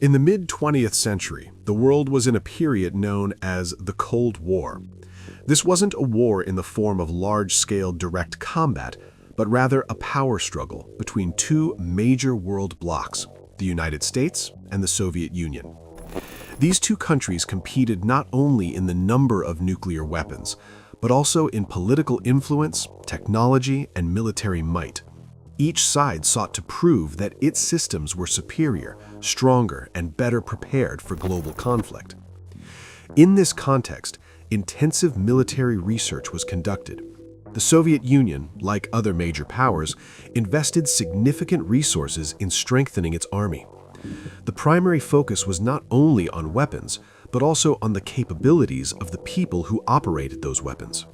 In the mid-20th century, the world was in a period known as the Cold War. This wasn't a war in the form of large-scale direct combat, but rather a power struggle between two major world blocs, the United States and the Soviet Union. These two countries competed not only in the number of nuclear weapons, but also in political influence, technology, and military might. Each side sought to prove that its systems were superior, stronger, and better prepared for global conflict. In this context, intensive military research was conducted. The Soviet Union, like other major powers, invested significant resources in strengthening its army. The primary focus was not only on weapons, but also on the capabilities of the people who operated those weapons.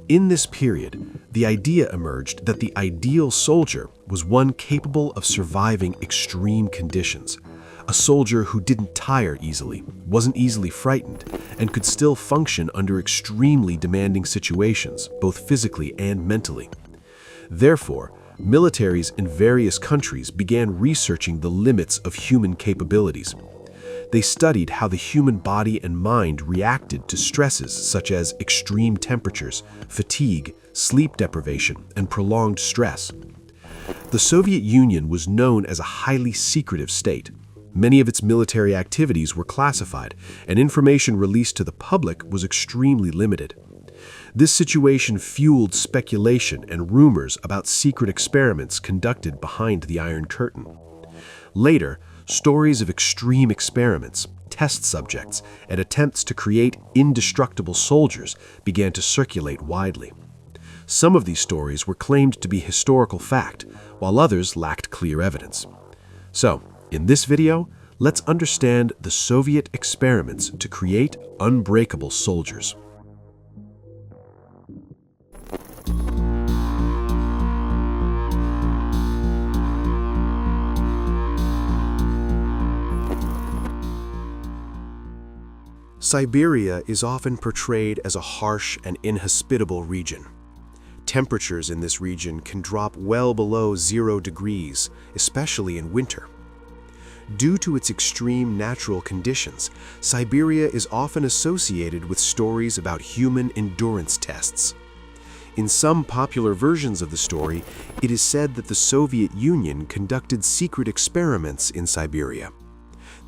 In this period, the idea emerged that the ideal soldier was one capable of surviving extreme conditions, a soldier who didn't tire easily, wasn't easily frightened, and could still function under extremely demanding situations, both physically and mentally. Therefore, militaries in various countries began researching the limits of human capabilities. They studied how the human body and mind reacted to stresses such as extreme temperatures, fatigue, sleep deprivation, and prolonged stress. The Soviet Union was known as a highly secretive state. Many of its military activities were classified, and information released to the public was extremely limited. This situation fueled speculation and rumors about secret experiments conducted behind the Iron Curtain. Later, stories of extreme experiments, test subjects, and attempts to create indestructible soldiers began to circulate widely. Some of these stories were claimed to be historical fact, while others lacked clear evidence. So, in this video, let's understand the Soviet experiments to create unbreakable soldiers. Siberia is often portrayed as a harsh and inhospitable region. Temperatures in this region can drop well below 0 degrees, especially in winter. Due to its extreme natural conditions, Siberia is often associated with stories about human endurance tests. In some popular versions of the story, it is said that the Soviet Union conducted secret experiments in Siberia.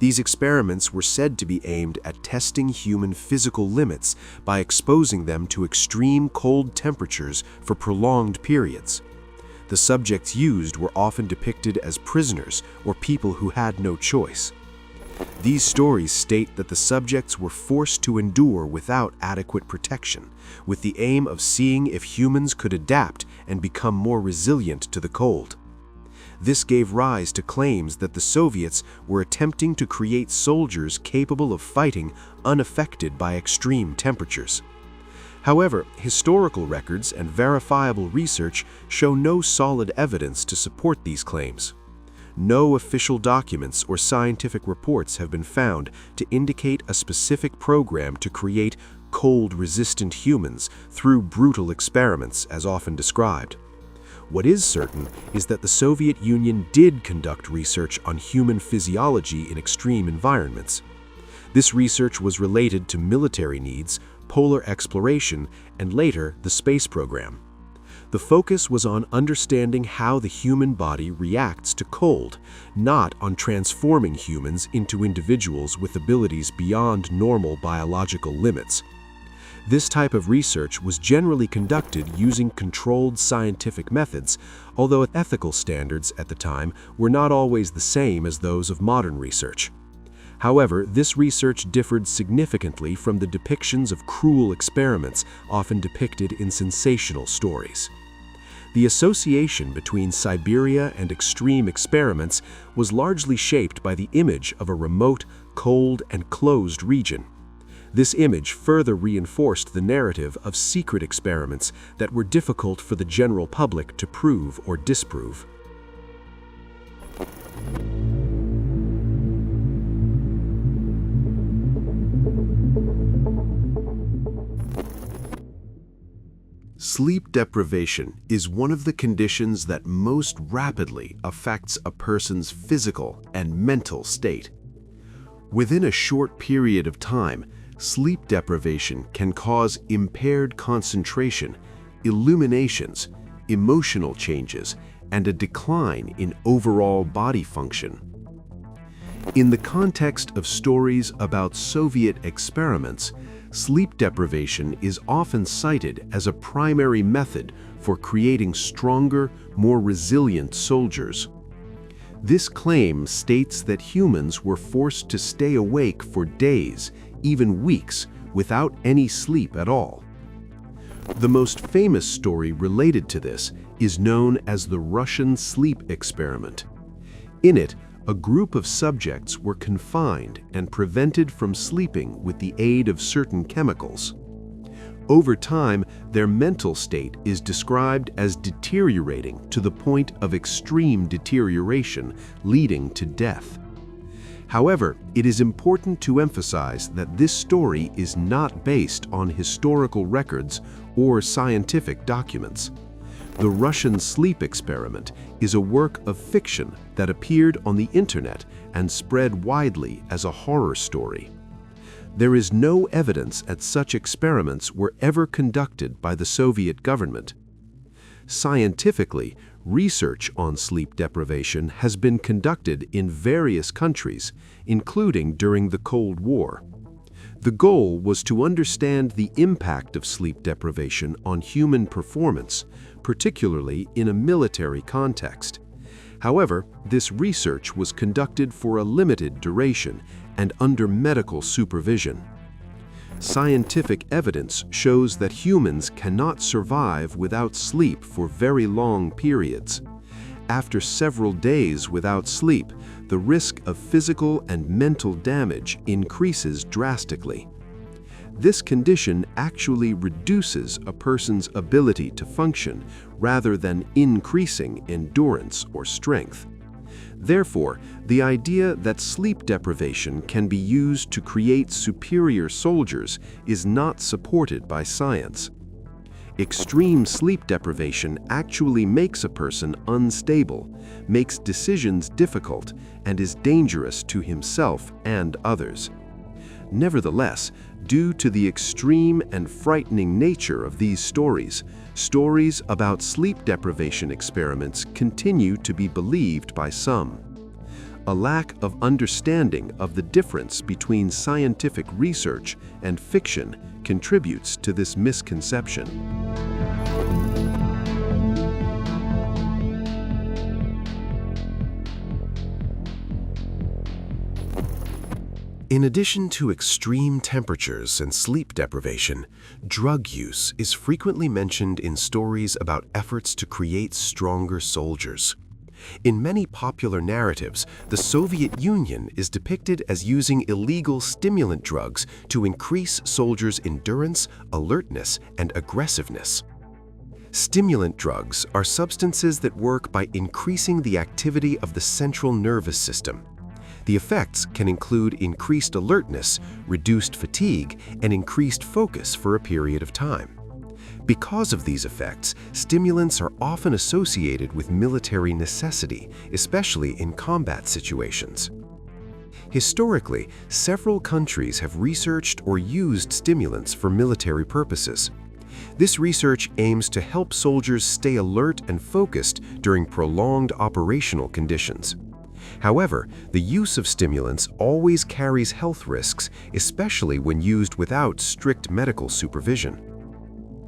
These experiments were said to be aimed at testing human physical limits by exposing them to extreme cold temperatures for prolonged periods. The subjects used were often depicted as prisoners or people who had no choice. These stories state that the subjects were forced to endure without adequate protection, with the aim of seeing if humans could adapt and become more resilient to the cold. This gave rise to claims that the Soviets were attempting to create soldiers capable of fighting unaffected by extreme temperatures. However, historical records and verifiable research show no solid evidence to support these claims. No official documents or scientific reports have been found to indicate a specific program to create cold-resistant humans through brutal experiments as often described. What is certain is that the Soviet Union did conduct research on human physiology in extreme environments. This research was related to military needs, polar exploration, and later the space program. The focus was on understanding how the human body reacts to cold, not on transforming humans into individuals with abilities beyond normal biological limits. This type of research was generally conducted using controlled scientific methods, although ethical standards at the time were not always the same as those of modern research. However, this research differed significantly from the depictions of cruel experiments often depicted in sensational stories. The association between Siberia and extreme experiments was largely shaped by the image of a remote, cold, and closed region. This image further reinforced the narrative of secret experiments that were difficult for the general public to prove or disprove. Sleep deprivation is one of the conditions that most rapidly affects a person's physical and mental state. Within a short period of time, sleep deprivation can cause impaired concentration, illuminations, emotional changes, and a decline in overall body function. In the context of stories about Soviet experiments, sleep deprivation is often cited as a primary method for creating stronger, more resilient soldiers. This claim states that humans were forced to stay awake for days, even weeks, without any sleep at all. The most famous story related to this is known as the Russian sleep experiment. In it, a group of subjects were confined and prevented from sleeping with the aid of certain chemicals. Over time, their mental state is described as deteriorating to the point of extreme deterioration, leading to death. However, it is important to emphasize that this story is not based on historical records or scientific documents. The Russian sleep experiment is a work of fiction that appeared on the internet and spread widely as a horror story. There is no evidence that such experiments were ever conducted by the Soviet government. Scientifically, research on sleep deprivation has been conducted in various countries, including during the Cold War. The goal was to understand the impact of sleep deprivation on human performance, particularly in a military context. However, this research was conducted for a limited duration and under medical supervision. Scientific evidence shows that humans cannot survive without sleep for very long periods. After several days without sleep, the risk of physical and mental damage increases drastically. This condition actually reduces a person's ability to function rather than increasing endurance or strength. Therefore, the idea that sleep deprivation can be used to create superior soldiers is not supported by science. Extreme sleep deprivation actually makes a person unstable, makes decisions difficult, and is dangerous to himself and others. Nevertheless, due to the extreme and frightening nature of these stories, stories about sleep deprivation experiments continue to be believed by some. A lack of understanding of the difference between scientific research and fiction contributes to this misconception. In addition to extreme temperatures and sleep deprivation, drug use is frequently mentioned in stories about efforts to create stronger soldiers. In many popular narratives, the Soviet Union is depicted as using illegal stimulant drugs to increase soldiers' endurance, alertness, and aggressiveness. Stimulant drugs are substances that work by increasing the activity of the central nervous system. The effects can include increased alertness, reduced fatigue, and increased focus for a period of time. Because of these effects, stimulants are often associated with military necessity, especially in combat situations. Historically, several countries have researched or used stimulants for military purposes. This research aims to help soldiers stay alert and focused during prolonged operational conditions. However, the use of stimulants always carries health risks, especially when used without strict medical supervision.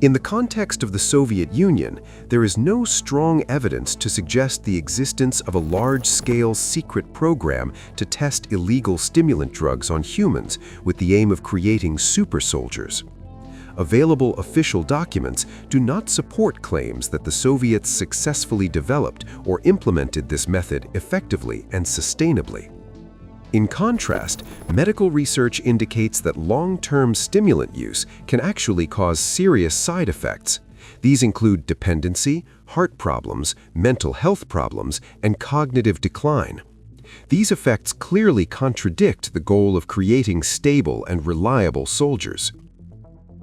In the context of the Soviet Union, there is no strong evidence to suggest the existence of a large-scale secret program to test illegal stimulant drugs on humans with the aim of creating super soldiers. Available official documents do not support claims that the Soviets successfully developed or implemented this method effectively and sustainably. In contrast, medical research indicates that long-term stimulant use can actually cause serious side effects. These include dependency, heart problems, mental health problems, and cognitive decline. These effects clearly contradict the goal of creating stable and reliable soldiers.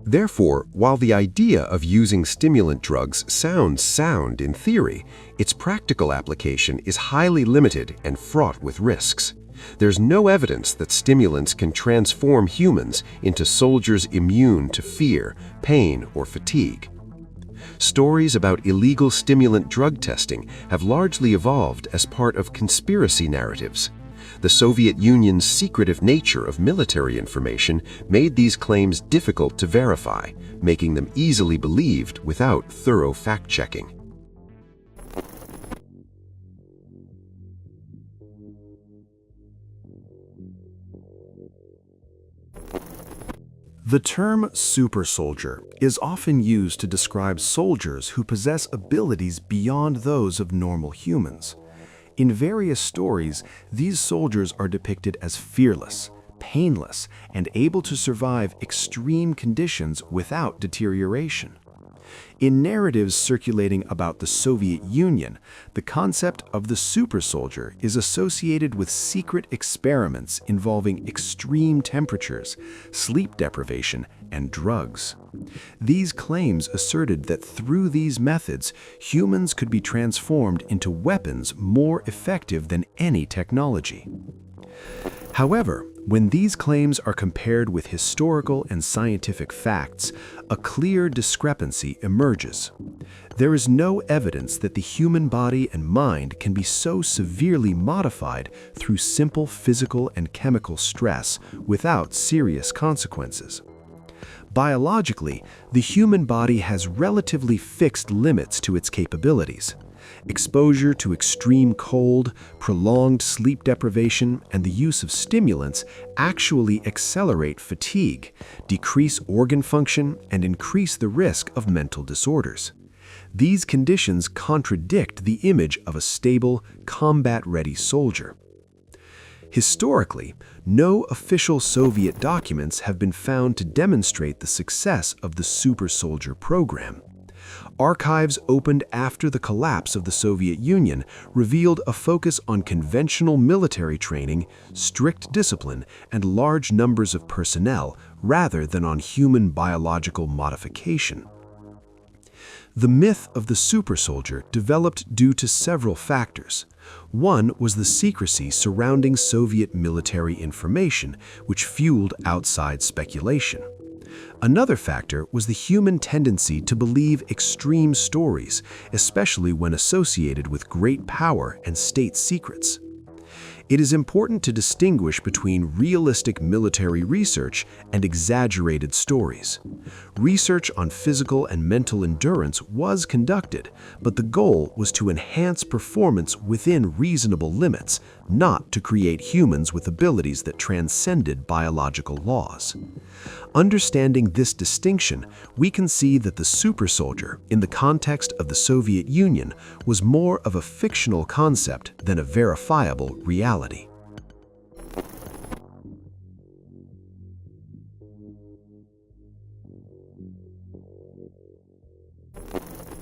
Therefore, while the idea of using stimulant drugs sounds sound in theory, its practical application is highly limited and fraught with risks. There's no evidence that stimulants can transform humans into soldiers immune to fear, pain, or fatigue. Stories about illegal stimulant drug testing have largely evolved as part of conspiracy narratives. The Soviet Union's secretive nature of military information made these claims difficult to verify, making them easily believed without thorough fact-checking. The term super soldier is often used to describe soldiers who possess abilities beyond those of normal humans. In various stories, these soldiers are depicted as fearless, painless, and able to survive extreme conditions without deterioration. In narratives circulating about the Soviet Union, the concept of the super soldier is associated with secret experiments involving extreme temperatures, sleep deprivation, and drugs. These claims asserted that through these methods, humans could be transformed into weapons more effective than any technology. However, when these claims are compared with historical and scientific facts, a clear discrepancy emerges. There is no evidence that the human body and mind can be so severely modified through simple physical and chemical stress without serious consequences. Biologically, the human body has relatively fixed limits to its capabilities. Exposure to extreme cold, prolonged sleep deprivation, and the use of stimulants actually accelerate fatigue, decrease organ function, and increase the risk of mental disorders. These conditions contradict the image of a stable, combat-ready soldier. Historically, no official Soviet documents have been found to demonstrate the success of the super soldier program. Archives opened after the collapse of the Soviet Union revealed a focus on conventional military training, strict discipline, and large numbers of personnel rather than on human biological modification. The myth of the super soldier developed due to several factors. One was the secrecy surrounding Soviet military information, which fueled outside speculation. Another factor was the human tendency to believe extreme stories, especially when associated with great power and state secrets. It is important to distinguish between realistic military research and exaggerated stories. Research on physical and mental endurance was conducted, but the goal was to enhance performance within reasonable limits, not to create humans with abilities that transcended biological laws. Understanding this distinction, we can see that the super soldier, in the context of the Soviet Union, was more of a fictional concept than a verifiable reality.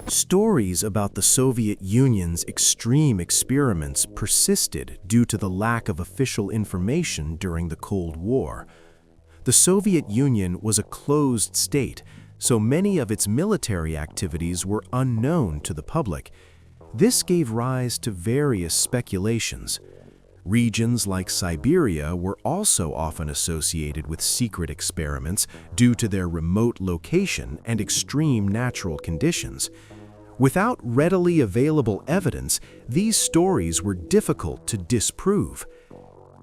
Stories about the Soviet Union's extreme experiments persisted due to the lack of official information during the Cold War. The Soviet Union was a closed state, so many of its military activities were unknown to the public. This gave rise to various speculations. Regions like Siberia were also often associated with secret experiments due to their remote location and extreme natural conditions. Without readily available evidence, these stories were difficult to disprove.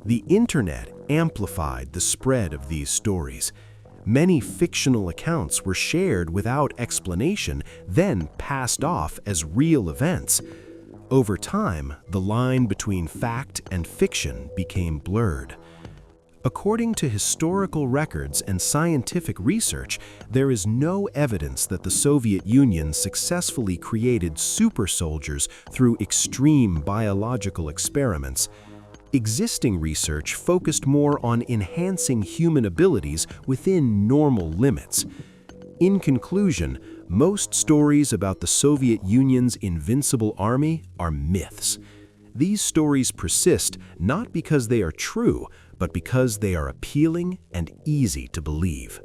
The internet amplified the spread of these stories. Many fictional accounts were shared without explanation, then passed off as real events. Over time, the line between fact and fiction became blurred. According to historical records and scientific research, there is no evidence that the Soviet Union successfully created super soldiers through extreme biological experiments. Existing research focused more on enhancing human abilities within normal limits. In conclusion, most stories about the Soviet Union's invincible army are myths. These stories persist not because they are true, but because they are appealing and easy to believe.